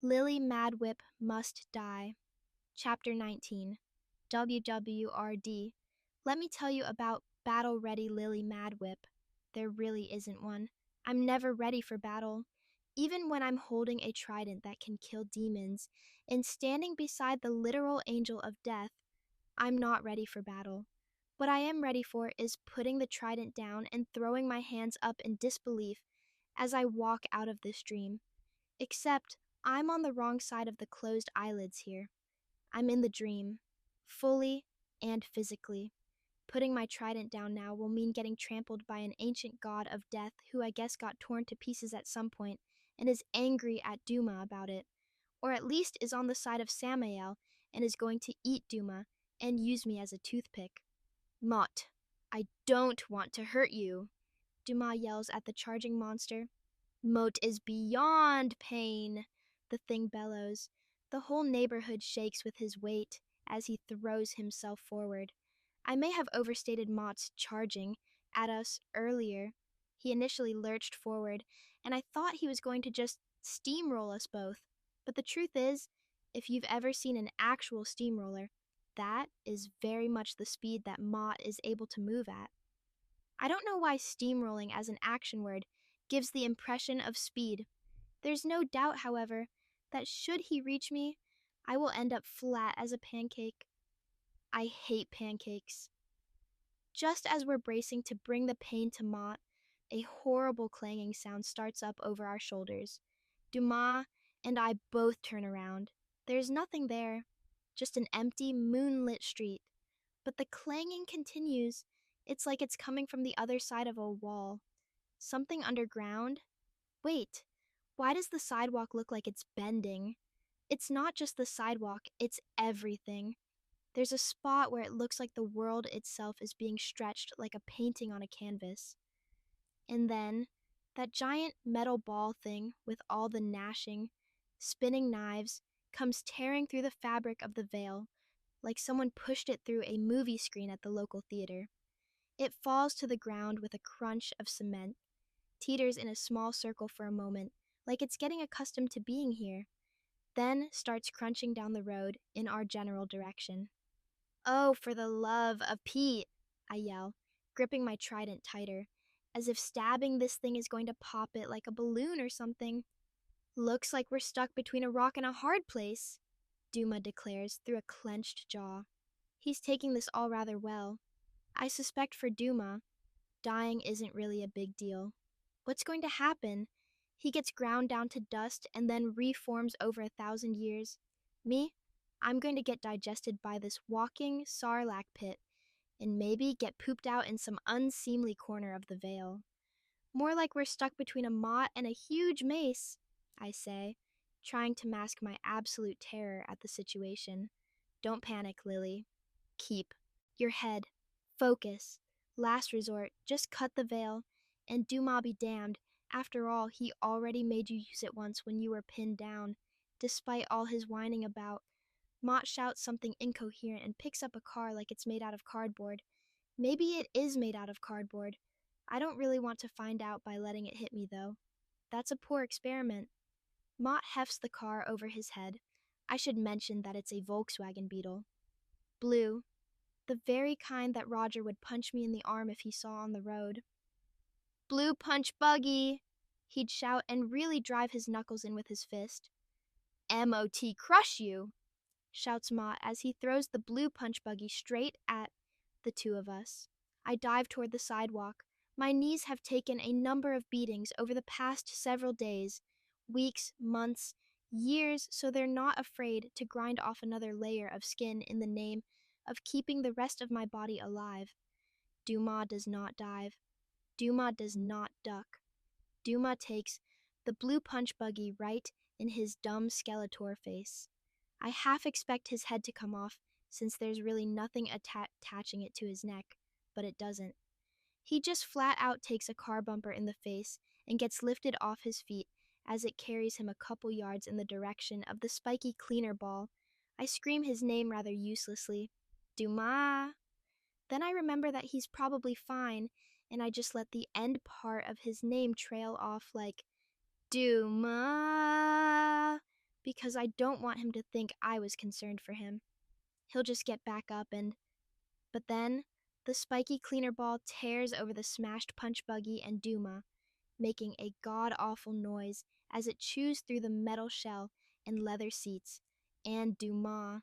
Lily Madwhip Must Die. Chapter 19. WWRD. Let me tell you about Battle Ready Lily Madwhip. There really isn't one. I'm never ready for battle. Even when I'm holding a trident that can kill demons and standing beside the literal angel of death, I'm not ready for battle. What I am ready for is putting the trident down and throwing my hands up in disbelief as I walk out of this dream. Except I'm on the wrong side of the closed eyelids here. I'm in the dream, fully and physically. Putting my trident down now will mean getting trampled by an ancient god of death who I guess got torn to pieces at some point and is angry at Duma about it, or at least is on the side of Samael and is going to eat Duma and use me as a toothpick. Mott, I don't want to hurt you, Duma yells at the charging monster. Moat is beyond pain, the thing bellows. The whole neighborhood shakes with his weight as he throws himself forward. I may have overstated Mott's charging at us earlier. He initially lurched forward, and I thought he was going to just steamroll us both. But the truth is, if you've ever seen an actual steamroller, that is very much the speed that Mott is able to move at. I don't know why steamrolling as an action word gives the impression of speed. There's no doubt, however, that should he reach me, I will end up flat as a pancake. I hate pancakes. Just as we're bracing to bring the pain to Mott, a horrible clanging sound starts up over our shoulders. Dumas and I both turn around. There's nothing there, just an empty, moonlit street. But the clanging continues. It's like it's coming from the other side of a wall. Something underground? Wait, why does the sidewalk look like it's bending? It's not just the sidewalk, it's everything. There's a spot where it looks like the world itself is being stretched like a painting on a canvas. And then, that giant metal ball thing with all the gnashing, spinning knives comes tearing through the fabric of the veil, like someone pushed it through a movie screen at the local theater. It falls to the ground with a crunch of cement, teeters in a small circle for a moment, like it's getting accustomed to being here, then starts crunching down the road in our general direction. Oh, for the love of Pete, I yell, gripping my trident tighter, as if stabbing this thing is going to pop it like a balloon or something. Looks like we're stuck between a rock and a hard place, Duma declares through a clenched jaw. He's taking this all rather well. I suspect for Duma, dying isn't really a big deal. What's going to happen? He gets ground down to dust and then reforms over 1,000 years. Me? I'm going to get digested by this walking sarlacc pit and maybe get pooped out in some unseemly corner of the veil. More like we're stuck between a Mott and a huge mace, I say, trying to mask my absolute terror at the situation. Don't panic, Lily. Keep your head. Focus. Last resort, just cut the veil, and Duma be damned. After all, he already made you use it once when you were pinned down. Despite all his whining about, Mott shouts something incoherent and picks up a car like it's made out of cardboard. Maybe it is made out of cardboard. I don't really want to find out by letting it hit me, though. That's a poor experiment. Mott hefts the car over his head. I should mention that it's a Volkswagen Beetle. Blue. The very kind that Roger would punch me in the arm if he saw on the road. Blue punch buggy, he'd shout and really drive his knuckles in with his fist. M.O.T. crush you, shouts Mott as he throws the blue punch buggy straight at the two of us. I dive toward the sidewalk. My knees have taken a number of beatings over the past several days, weeks, months, years, so they're not afraid to grind off another layer of skin in the name of keeping the rest of my body alive. Duma does not dive. Duma does not duck. Duma takes the blue punch buggy right in his dumb Skeletor face. I half expect his head to come off, since there's really nothing attaching it to his neck, but it doesn't. He just flat out takes a car bumper in the face and gets lifted off his feet as it carries him a couple yards in the direction of the spiky cleaner ball. I scream his name rather uselessly. Duma! Then I remember that he's probably fine, and I just let the end part of his name trail off like, Duma! because I don't want him to think I was concerned for him. He'll just get back up and. But then, the spiky cleaner ball tears over the smashed punch buggy and Duma, making a god-awful noise as it chews through the metal shell and leather seats, and Duma.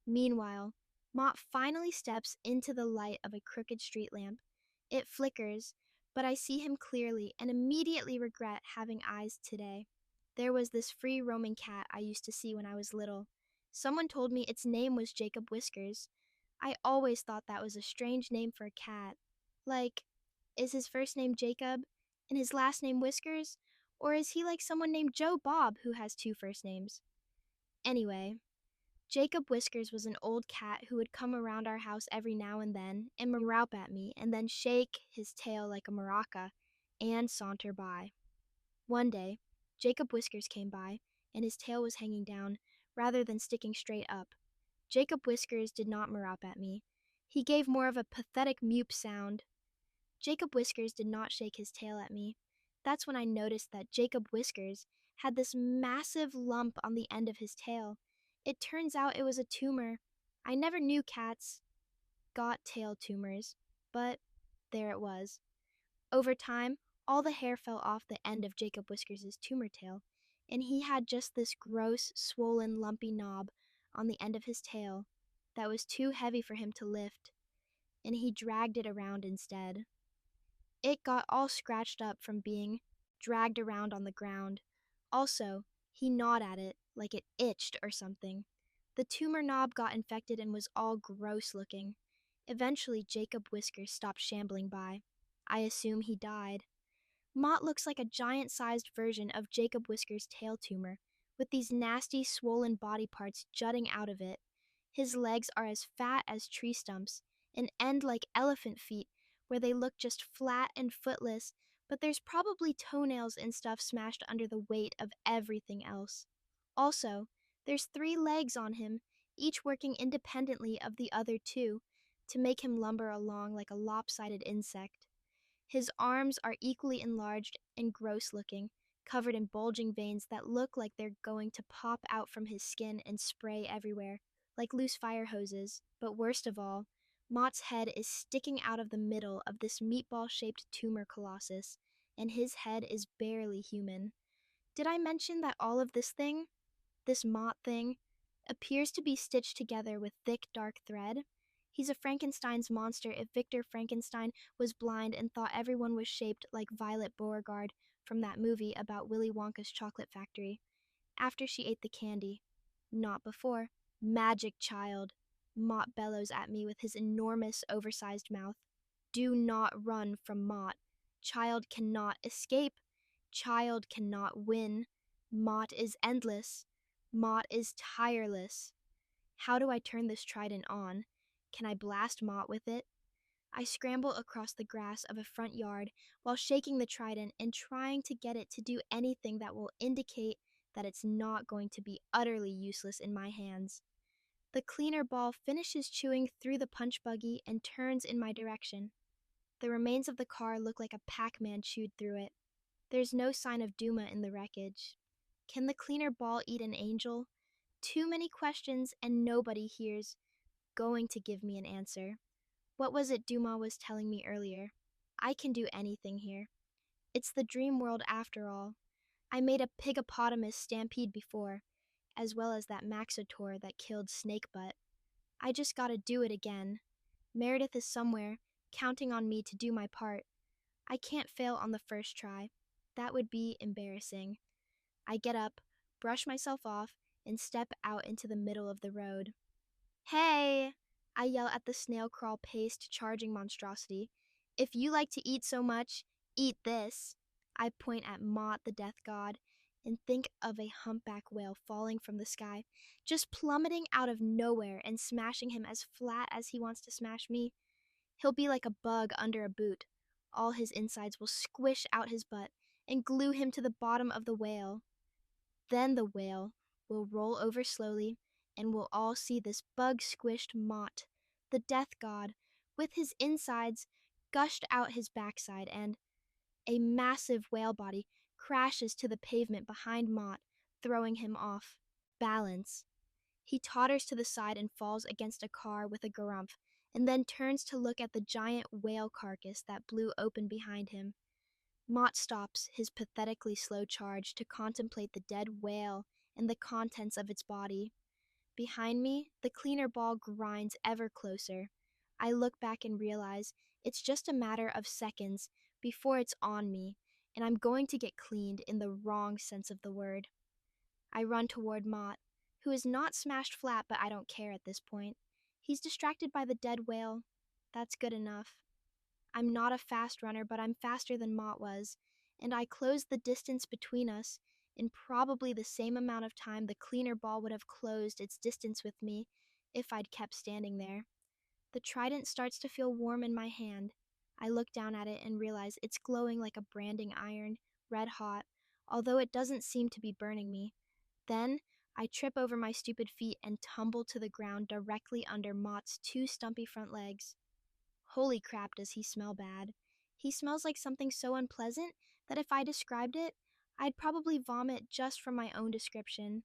Meanwhile, Mott finally steps into the light of a crooked street lamp. It flickers, but I see him clearly and immediately regret having eyes today. There was this free roaming cat I used to see when I was little. Someone told me its name was Jacob Whiskers. I always thought that was a strange name for a cat. Like, is his first name Jacob and his last name Whiskers? Or is he like someone named Joe Bob who has two first names? Anyway, Jacob Whiskers was an old cat who would come around our house every now and then and meow at me and then shake his tail like a maraca and saunter by. One day, Jacob Whiskers came by, and his tail was hanging down rather than sticking straight up. Jacob Whiskers did not meow at me. He gave more of a pathetic mew sound. Jacob Whiskers did not shake his tail at me. That's when I noticed that Jacob Whiskers had this massive lump on the end of his tail. It turns out it was a tumor. I never knew cats got tail tumors, but there it was. Over time, all the hair fell off the end of Jacob Whiskers' tumor tail, and he had just this gross, swollen, lumpy knob on the end of his tail that was too heavy for him to lift, and he dragged it around instead. It got all scratched up from being dragged around on the ground. Also, he gnawed at it like it itched or something. The tumor knob got infected and was all gross looking. Eventually, Jacob Whiskers stopped shambling by. I assume he died. Mott looks like a giant-sized version of Jacob Whiskers' tail tumor, with these nasty, swollen body parts jutting out of it. His legs are as fat as tree stumps, and end like elephant feet, where they look just flat and footless, but there's probably toenails and stuff smashed under the weight of everything else. Also, there's 3 legs on him, each working independently of the other 2, to make him lumber along like a lopsided insect. His arms are equally enlarged and gross-looking, covered in bulging veins that look like they're going to pop out from his skin and spray everywhere, like loose fire hoses. But worst of all, Mott's head is sticking out of the middle of this meatball-shaped tumor colossus, and his head is barely human. Did I mention that all of this Mott thing, appears to be stitched together with thick, dark thread? He's a Frankenstein's monster if Victor Frankenstein was blind and thought everyone was shaped like Violet Beauregard from that movie about Willy Wonka's chocolate factory. After she ate the candy. Not before. Magic child. Mott bellows at me with his enormous, oversized mouth. Do not run from Mott. Child cannot escape. Child cannot win. Mott is endless. Mott is tireless. How do I turn this trident on? Can I blast Mott with it? I scramble across the grass of a front yard while shaking the trident and trying to get it to do anything that will indicate that it's not going to be utterly useless in my hands. The cleaner ball finishes chewing through the punch buggy and turns in my direction. The remains of the car look like a Pac-Man chewed through it. There's no sign of Duma in the wreckage. Can the cleaner ball eat an angel? Too many questions and nobody here's going to give me an answer. What was it Duma was telling me earlier? I can do anything here. It's the dream world after all. I made a pigopotamus stampede before, as well as that Maxotaur that killed Snakebutt. I just gotta do it again. Meredith is somewhere, counting on me to do my part. I can't fail on the first try. That would be embarrassing. I get up, brush myself off, and step out into the middle of the road. Hey! I yell at the snail-crawl-paced charging monstrosity. If you like to eat so much, eat this. I point at Mott the death god and think of a humpback whale falling from the sky, just plummeting out of nowhere and smashing him as flat as he wants to smash me. He'll be like a bug under a boot. All his insides will squish out his butt and glue him to the bottom of the whale. Then the whale will roll over slowly, and we'll all see this bug-squished Mott, the death god, with his insides gushed out his backside, and a massive whale body crashes to the pavement behind Mott, throwing him off. Balance. He totters to the side and falls against a car with a grumph, and then turns to look at the giant whale carcass that blew open behind him. Mott stops his pathetically slow charge to contemplate the dead whale and the contents of its body. Behind me, the cleaner ball grinds ever closer. I look back and realize it's just a matter of seconds before it's on me, and I'm going to get cleaned in the wrong sense of the word. I run toward Mott, who is not smashed flat, but I don't care at this point. He's distracted by the dead whale. That's good enough. I'm not a fast runner, but I'm faster than Mott was, and I closed the distance between us in probably the same amount of time the cleaner ball would have closed its distance with me if I'd kept standing there. The trident starts to feel warm in my hand. I look down at it and realize it's glowing like a branding iron, red hot, although it doesn't seem to be burning me. Then, I trip over my stupid feet and tumble to the ground directly under Mott's two stumpy front legs. Holy crap, does he smell bad. He smells like something so unpleasant that if I described it, I'd probably vomit just from my own description.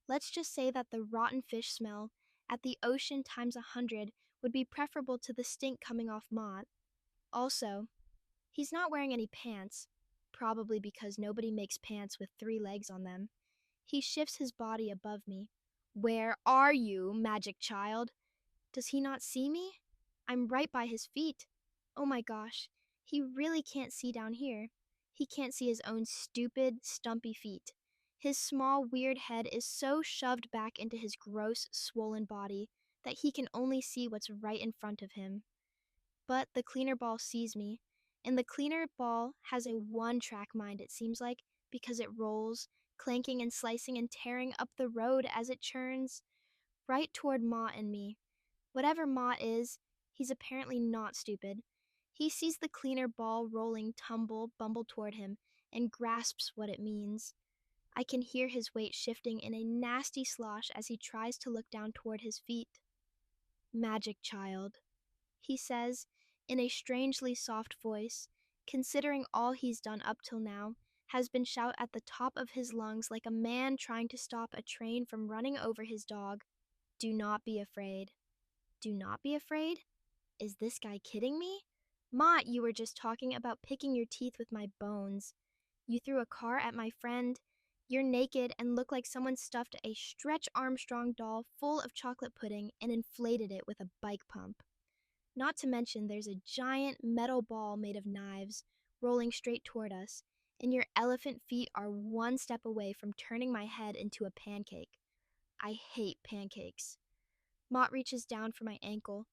Let's just say that the rotten fish smell at the ocean times 100 would be preferable to the stink coming off Mott. Also, he's not wearing any pants, probably because nobody makes pants with 3 legs on them. He shifts his body above me. Where are you, magic child? Does he not see me? I'm right by his feet. Oh my gosh, he really can't see down here. He can't see his own stupid, stumpy feet. His small, weird head is so shoved back into his gross, swollen body that he can only see what's right in front of him. But the cleaner ball sees me, and the cleaner ball has a one-track mind, it seems like, because it rolls, clanking and slicing and tearing up the road as it churns, right toward Ma and me. Whatever Ma is, he's apparently not stupid. He sees the cleaner ball rolling bumble toward him, and grasps what it means. I can hear his weight shifting in a nasty slosh as he tries to look down toward his feet. Magic child, he says, in a strangely soft voice, considering all he's done up till now has been shout at the top of his lungs like a man trying to stop a train from running over his dog. Do not be afraid. Do not be afraid? Is this guy kidding me? Mott, you were just talking about picking your teeth with my bones. You threw a car at my friend. You're naked and look like someone stuffed a Stretch Armstrong doll full of chocolate pudding and inflated it with a bike pump. Not to mention there's a giant metal ball made of knives rolling straight toward us, and your elephant feet are one step away from turning my head into a pancake. I hate pancakes. Mott reaches down for my ankle,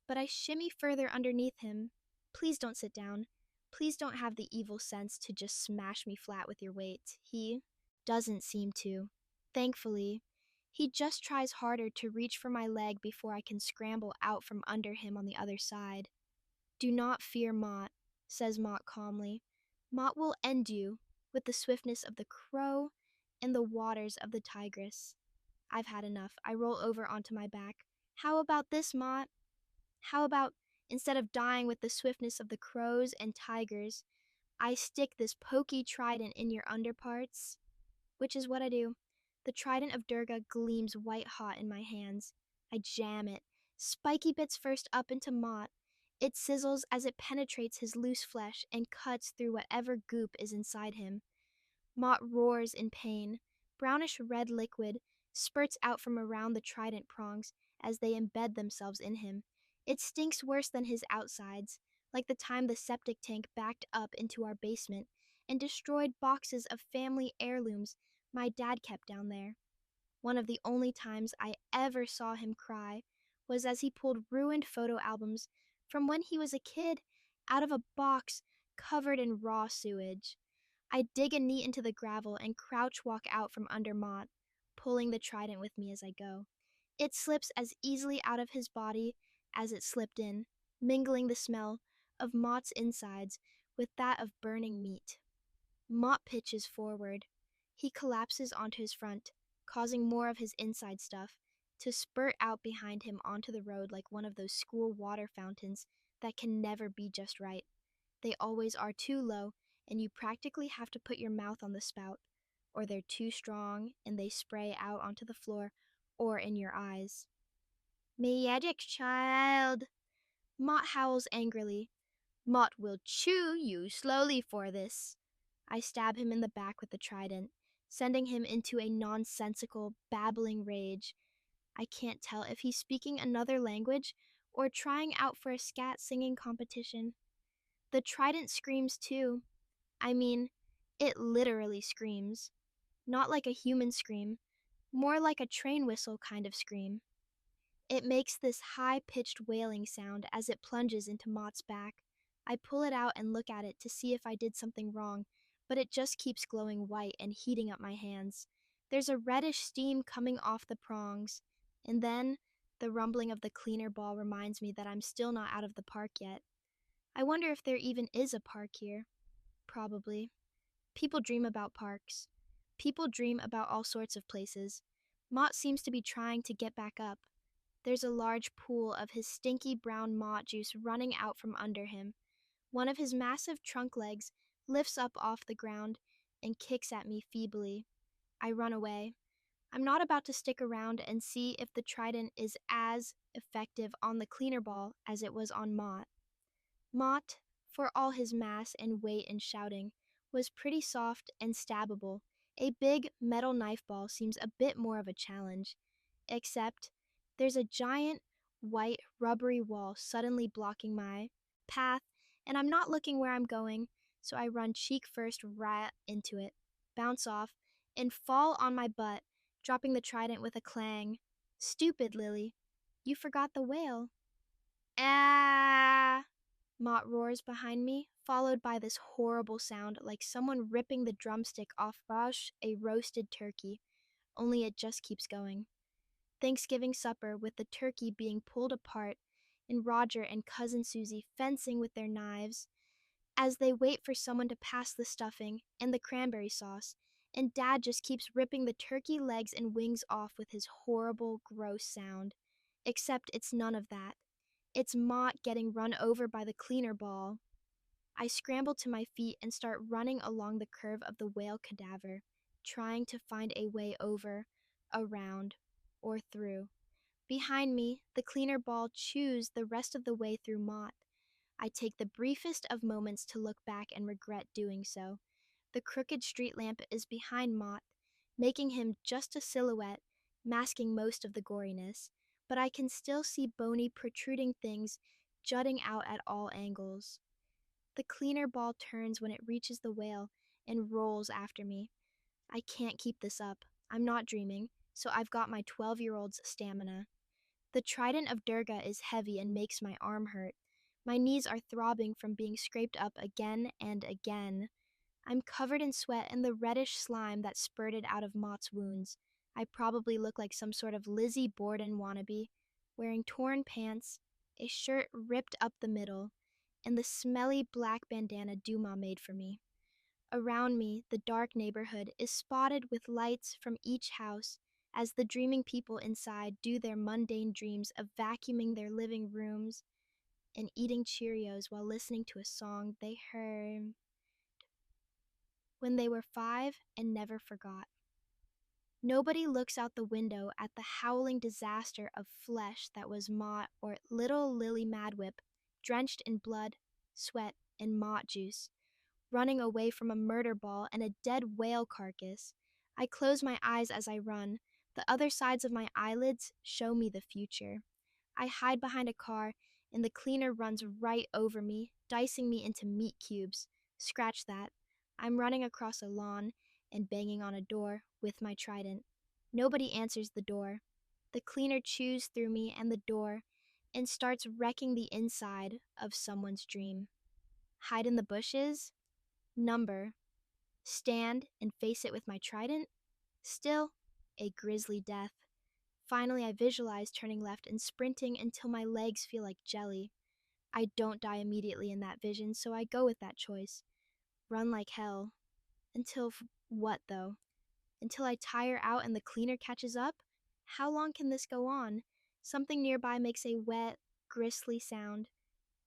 but I shimmy further underneath him. Please don't sit down. Please don't have the evil sense to just smash me flat with your weight. He doesn't seem to. Thankfully, he just tries harder to reach for my leg before I can scramble out from under him on the other side. Do not fear Mott, says Mott calmly. Mott will end you with the swiftness of the crow and the waters of the Tigris. I've had enough. I roll over onto my back. How about this, Mott? How about, instead of dying with the swiftness of the crows and tigers, I stick this pokey trident in your underparts? Which is what I do. The trident of Durga gleams white hot in my hands. I jam it, spiky bits first up into Mott. It sizzles as it penetrates his loose flesh and cuts through whatever goop is inside him. Mott roars in pain. Brownish red liquid spurts out from around the trident prongs as they embed themselves in him. It stinks worse than his outsides, like the time the septic tank backed up into our basement and destroyed boxes of family heirlooms my dad kept down there. One of the only times I ever saw him cry was as he pulled ruined photo albums from when he was a kid out of a box covered in raw sewage. I dig a knee into the gravel and crouch walk out from under Mott, pulling the trident with me as I go. It slips as easily out of his body as it slipped in, mingling the smell of Mott's insides with that of burning meat. Mott pitches forward. He collapses onto his front, causing more of his inside stuff to spurt out behind him onto the road like one of those school water fountains that can never be just right. They always are too low, and you practically have to put your mouth on the spout. or they're too strong and they spray out onto the floor or in your eyes. Magic child! Mott howls angrily. Mott will chew you slowly for this. I stab him in the back with the trident, sending him into a nonsensical, babbling rage. I can't tell if he's speaking another language or trying out for a scat singing competition. The trident screams too. I mean, it literally screams. Not like a human scream, more like a train whistle kind of scream. It makes this high-pitched wailing sound as it plunges into Mott's back. I pull it out and look at it to see if I did something wrong, but it just keeps glowing white and heating up my hands. There's a reddish steam coming off the prongs, and then the rumbling of the cleaner ball reminds me that I'm still not out of the park yet. I wonder if there even is a park here. Probably. People dream about parks. People dream about all sorts of places. Mott seems to be trying to get back up. There's a large pool of his stinky brown Mott juice running out from under him. One of his massive trunk legs lifts up off the ground and kicks at me feebly. I run away. I'm not about to stick around and see if the trident is as effective on the cleaner ball as it was on Mott. Mott, for all his mass and weight and shouting, was pretty soft and stabbable. A big metal knife ball seems a bit more of a challenge. Except there's a giant, white, rubbery wall suddenly blocking my path, and I'm not looking where I'm going, so I run cheek first right into it, bounce off, and fall on my butt, dropping the trident with a clang. Stupid, Lily. You forgot the whale. Ah! Mott roars behind me, followed by this horrible sound like someone ripping the drumstick off a roasted turkey, only it just keeps going. Thanksgiving supper with the turkey being pulled apart and Roger and Cousin Susie fencing with their knives as they wait for someone to pass the stuffing and the cranberry sauce, and Dad just keeps ripping the turkey legs and wings off with his horrible, gross sound. Except it's none of that. It's Mott getting run over by the cleaner ball. I scramble to my feet and start running along the curve of the whale cadaver, trying to find a way over, around, or through. Behind me, the cleaner ball chews the rest of the way through Mott. I take the briefest of moments to look back and regret doing so. The crooked street lamp is behind Mott, making him just a silhouette, masking most of the goriness, but I can still see bony, protruding things jutting out at all angles. The cleaner ball turns when it reaches the whale and rolls after me. I can't keep this up. I'm not dreaming, so I've got my 12-year-old's stamina. The trident of Durga is heavy and makes my arm hurt. My knees are throbbing from being scraped up again and again. I'm covered in sweat and the reddish slime that spurted out of Mott's wounds. I probably look like some sort of Lizzie Borden wannabe, wearing torn pants, a shirt ripped up the middle, and the smelly black bandana Duma made for me. Around me, the dark neighborhood is spotted with lights from each house as the dreaming people inside do their mundane dreams of vacuuming their living rooms and eating Cheerios while listening to a song they heard when they were 5 and never forgot. Nobody looks out the window at the howling disaster of flesh that was Mott or little Lily Madwhip, drenched in blood, sweat, and Mott juice, running away from a murder ball and a dead whale carcass. I close my eyes as I run. The other sides of my eyelids show me the future. I hide behind a car, and the cleaner runs right over me, dicing me into meat cubes. Scratch that. I'm running across a lawn and banging on a door with my trident. Nobody answers the door. The cleaner chews through me and the door and starts wrecking the inside of someone's dream. Hide in the bushes? Number. Stand and face it with my trident? Still, a grisly death. Finally, I visualize turning left and sprinting until my legs feel like jelly. I don't die immediately in that vision, so I go with that choice. Run like hell. Until what, though? Until I tire out and the cleaner catches up? How long can this go on? Something nearby makes a wet, gristly sound.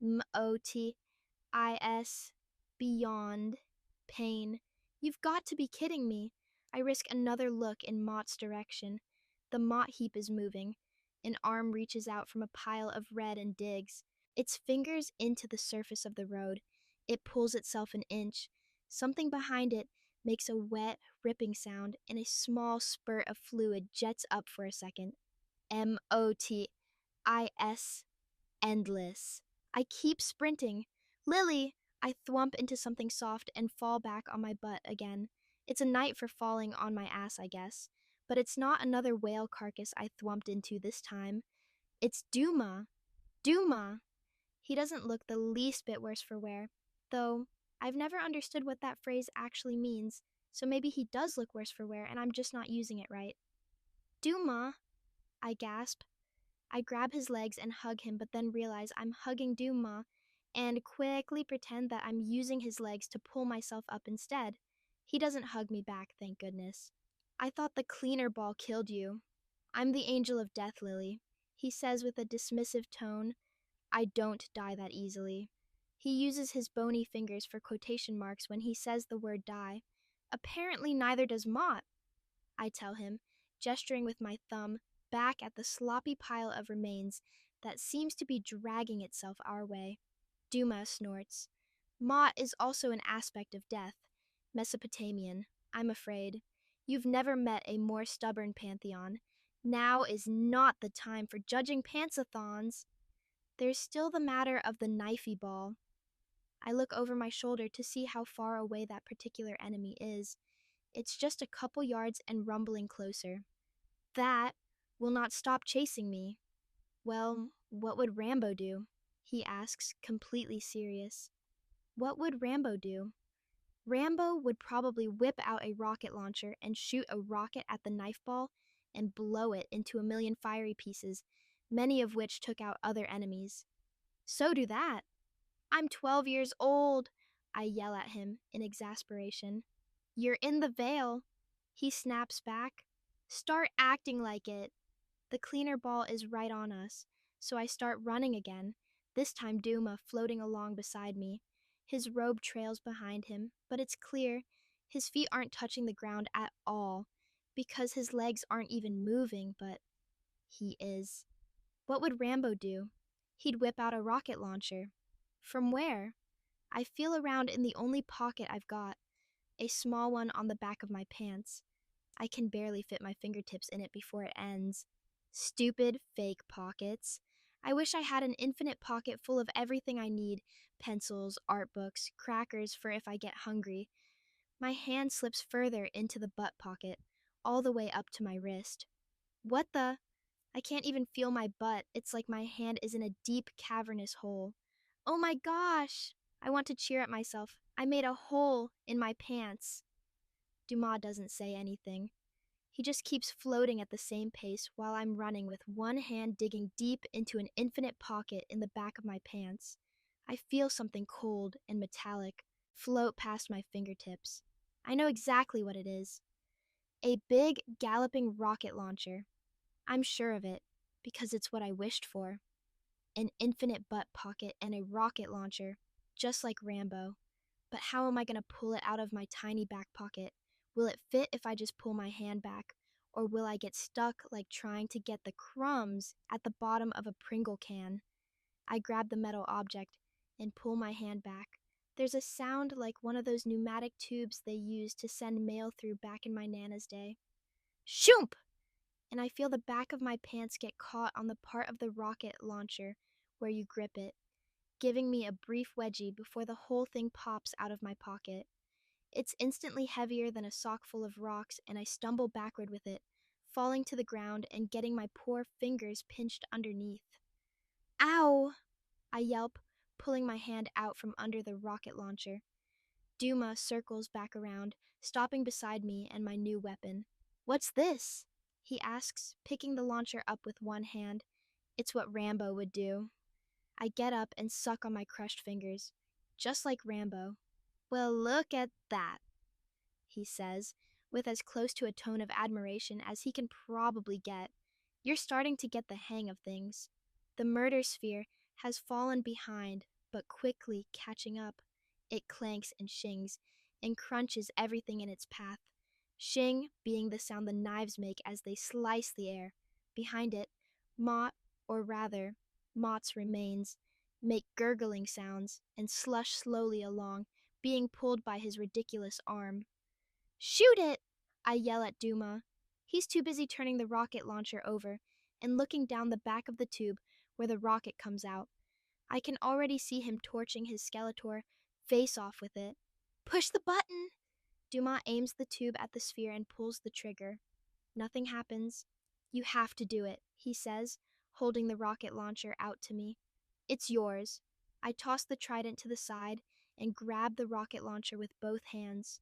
M-O-T-I-S. Beyond. Pain. You've got to be kidding me. I risk another look in Mott's direction. The Mott heap is moving. An arm reaches out from a pile of red and digs. Its fingers into the surface of the road. It pulls itself an inch. Something behind it makes a wet, ripping sound, and a small spurt of fluid jets up for a second. Motis, endless. I keep sprinting. Lily! I thwump into something soft and fall back on my butt again. It's a night for falling on my ass, I guess. But it's not another whale carcass I thwumped into this time. It's Duma. Duma! He doesn't look the least bit worse for wear, though I've never understood what that phrase actually means, so maybe he does look worse for wear and I'm just not using it right. Duma! I gasp. I grab his legs and hug him, but then realize I'm hugging Duma and quickly pretend that I'm using his legs to pull myself up instead. He doesn't hug me back, thank goodness. I thought the cleaner ball killed you. I'm the angel of death, Lily, he says with a dismissive tone. I don't die that easily. He uses his bony fingers for quotation marks when he says the word die. Apparently neither does Mott, I tell him, gesturing with my thumb back at the sloppy pile of remains that seems to be dragging itself our way. Duma snorts. Mott is also an aspect of death. Mesopotamian, I'm afraid. You've never met a more stubborn pantheon. Now is not the time for judging pantsathons. There's still the matter of the knifey ball. I look over my shoulder to see how far away that particular enemy is. It's just a couple yards and rumbling closer. That will not stop chasing me. Well, what would Rambo do? He asks, completely serious. What would Rambo do? Rambo would probably whip out a rocket launcher and shoot a rocket at the knife ball and blow it into a million fiery pieces, many of which took out other enemies. So do that. I'm 12 years old, I yell at him in exasperation. You're in the veil, he snaps back. Start acting like it. The cleaner ball is right on us, so I start running again, this time Duma floating along beside me. His robe trails behind him, but it's clear his feet aren't touching the ground at all, because his legs aren't even moving, but he is. What would Rambo do? He'd whip out a rocket launcher. From where? I feel around in the only pocket I've got, a small one on the back of my pants. I can barely fit my fingertips in it before it ends. Stupid, fake pockets. I wish I had an infinite pocket full of everything I need, pencils, art books, crackers for if I get hungry. My hand slips further into the butt pocket, all the way up to my wrist. What the? I can't even feel my butt. It's like my hand is in a deep, cavernous hole. Oh my gosh! I want to cheer at myself. I made a hole in my pants. Dumas doesn't say anything. He just keeps floating at the same pace while I'm running with one hand digging deep into an infinite pocket in the back of my pants. I feel something cold and metallic float past my fingertips. I know exactly what it is. A big, galloping rocket launcher. I'm sure of it, because it's what I wished for. An infinite butt pocket and a rocket launcher, just like Rambo. But how am I going to pull it out of my tiny back pocket? Will it fit if I just pull my hand back? Or will I get stuck like trying to get the crumbs at the bottom of a Pringle can? I grab the metal object and pull my hand back. There's a sound like one of those pneumatic tubes they used to send mail through back in my Nana's day. Shoomp! And I feel the back of my pants get caught on the part of the rocket launcher where you grip it, giving me a brief wedgie before the whole thing pops out of my pocket. It's instantly heavier than a sock full of rocks, and I stumble backward with it, falling to the ground and getting my poor fingers pinched underneath. Ow! I yelp, pulling my hand out from under the rocket launcher. Duma circles back around, stopping beside me and my new weapon. What's this? He asks, picking the launcher up with one hand. It's what Rambo would do. I get up and suck on my crushed fingers, just like Rambo. Well, look at that, he says, with as close to a tone of admiration as he can probably get. You're starting to get the hang of things. The murder sphere has fallen behind, but quickly catching up. It clanks and shings and crunches everything in its path. Shing being the sound the knives make as they slice the air. Behind it, Mott, or rather, Mott's remains, make gurgling sounds and slush slowly along, being pulled by his ridiculous arm. Shoot it! I yell at Duma. He's too busy turning the rocket launcher over and looking down the back of the tube where the rocket comes out. I can already see him torching his Skeletor face off with it. Push the button! Duma aims the tube at the sphere and pulls the trigger. Nothing happens. You have to do it, he says, holding the rocket launcher out to me. It's yours. I toss the trident to the side and grab the rocket launcher with both hands.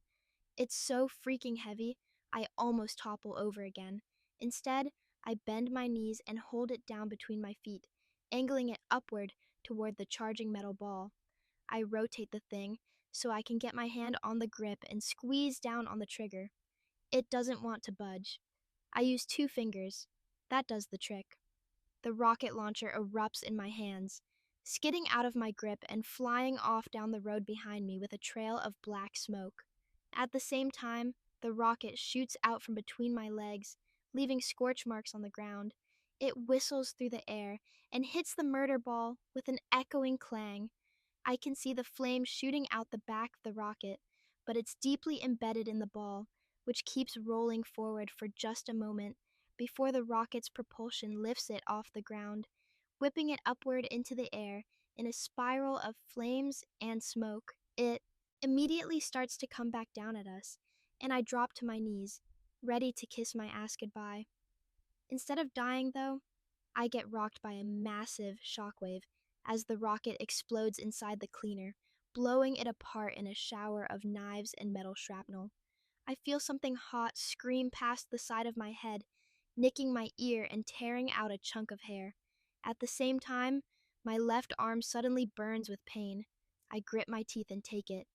It's so freaking heavy, I almost topple over again. Instead, I bend my knees and hold it down between my feet, angling it upward toward the charging metal ball. I rotate the thing so I can get my hand on the grip and squeeze down on the trigger. It doesn't want to budge. I use 2 fingers. That does the trick. The rocket launcher erupts in my hands, skidding out of my grip and flying off down the road behind me with a trail of black smoke. At the same time, the rocket shoots out from between my legs, leaving scorch marks on the ground. It whistles through the air and hits the murder ball with an echoing clang. I can see the flame shooting out the back of the rocket, but it's deeply embedded in the ball, which keeps rolling forward for just a moment before the rocket's propulsion lifts it off the ground, whipping it upward into the air in a spiral of flames and smoke. It immediately starts to come back down at us, and I drop to my knees, ready to kiss my ass goodbye. Instead of dying, though, I get rocked by a massive shockwave as the rocket explodes inside the cleaner, blowing it apart in a shower of knives and metal shrapnel. I feel something hot scream past the side of my head, nicking my ear and tearing out a chunk of hair. At the same time, my left arm suddenly burns with pain. I grit my teeth and take it.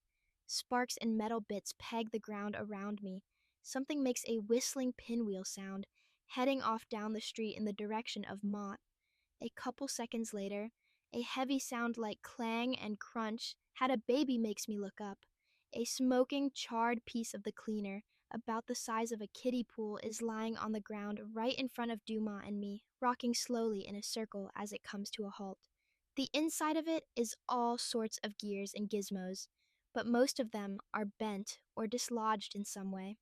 Sparks and metal bits peg the ground around me. Something makes a whistling pinwheel sound, heading off down the street in the direction of Mott. A couple seconds later, a heavy sound like clang and crunch had a baby makes me look up. A smoking, charred piece of the cleaner, about the size of a kiddie pool, is lying on the ground right in front of Duma and me, rocking slowly in a circle as it comes to a halt. The inside of it is all sorts of gears and gizmos, but most of them are bent or dislodged in some way.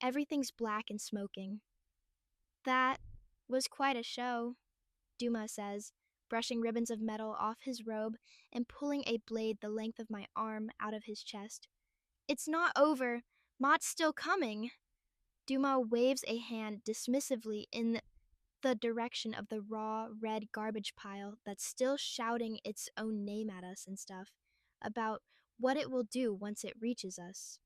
Everything's black and smoking. That was quite a show, Duma says, brushing ribbons of metal off his robe and pulling a blade the length of my arm out of his chest. It's not over. Mott's still coming. Duma waves a hand dismissively in the direction of the raw, red garbage pile that's still shouting its own name at us and stuff, about what it will do once it reaches us.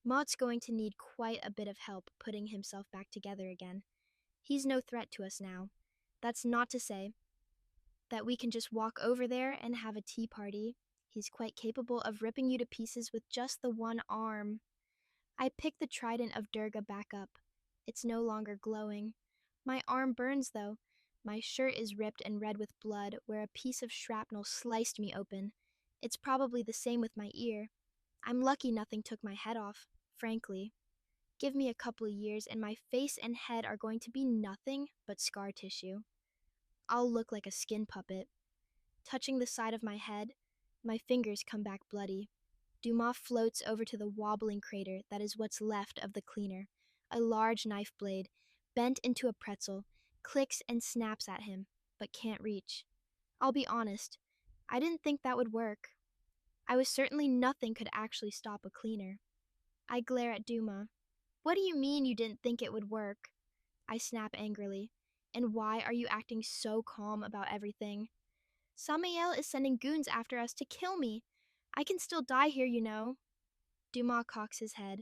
Mott's going to need quite a bit of help putting himself back together again. He's no threat to us now. That's not to say that we can just walk over there and have a tea party. He's quite capable of ripping you to pieces with just the one arm. I pick the trident of Durga back up. It's no longer glowing. My arm burns, though. My shirt is ripped and red with blood where a piece of shrapnel sliced me open. It's probably the same with my ear. I'm lucky nothing took my head off, frankly. Give me a couple of years and my face and head are going to be nothing but scar tissue. I'll look like a skin puppet. Touching the side of my head, my fingers come back bloody. Dumas floats over to the wobbling crater that is what's left of the cleaner. A large knife blade, bent into a pretzel, clicks and snaps at him, but can't reach. I'll be honest, I didn't think that would work. I was certainly nothing could actually stop a cleaner. I glare at Duma. What do you mean you didn't think it would work? I snap angrily. And why are you acting so calm about everything? Samael is sending goons after us to kill me. I can still die here, you know. Dumas cocks his head.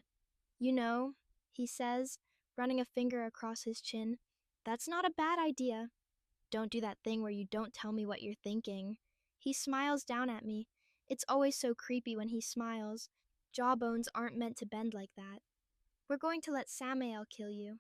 You know, he says, running a finger across his chin. That's not a bad idea. Don't do that thing where you don't tell me what you're thinking. He smiles down at me. It's always so creepy when he smiles. Jawbones aren't meant to bend like that. We're going to let Samael kill you.